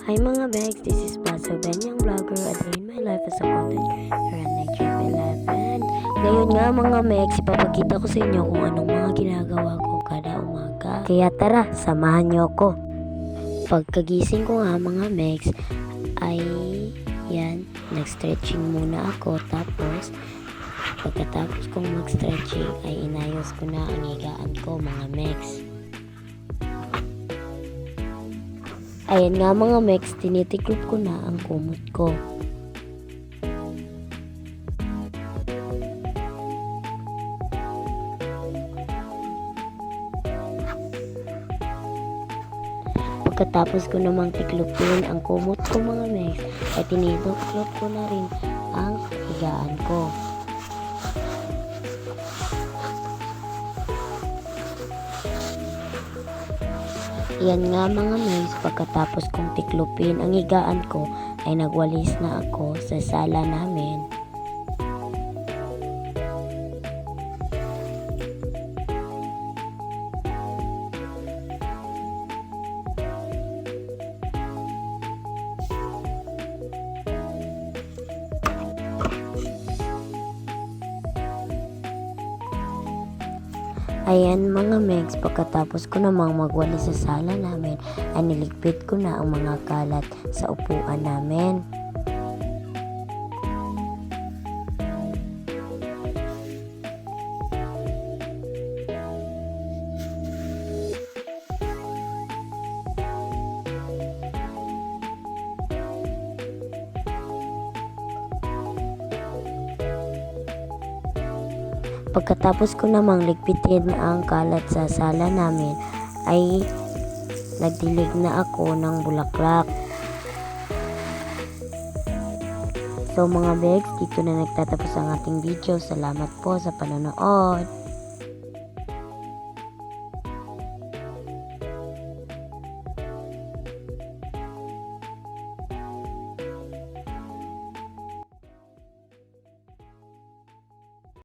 Hi mga Bex, this is Baso Benyang Vlogger, a day in my life as a content creator at Night Trip 11. Ngayon nga mga Mex, ipapakita ko sa inyo kung anong mga ginagawa ko kada umaga. Kaya tara, samahan niyo ako. Pagkagising ko nga mga Mex, ay yan, nag-stretching muna ako. Tapos, pagkatapos kong mag-stretching, ay inayos ko na ang higaan ko mga Mex. Ayan nga mga Mex, tinitiklop ko na ang kumot ko. Pagkatapos ko namang tiklopin ang kumot ko mga Mex, ay tinitiklop ko na rin ang higaan ko. Yan nga mga Mex, pagkatapos kong tiklopin ang higaan ko ay nagwalis na ako sa sala namin. Ayan mga Mex, pagkatapos ko namang magwalis sa sala namin, ay niligpit ko na ang mga kalat sa upuan namin. Pagkatapos ko namang ligpitin ang kalat sa sala namin, ay nagdilig na ako ng bulaklak. So mga Bex, dito na nagtatapos ang ating video. Salamat po sa panonood.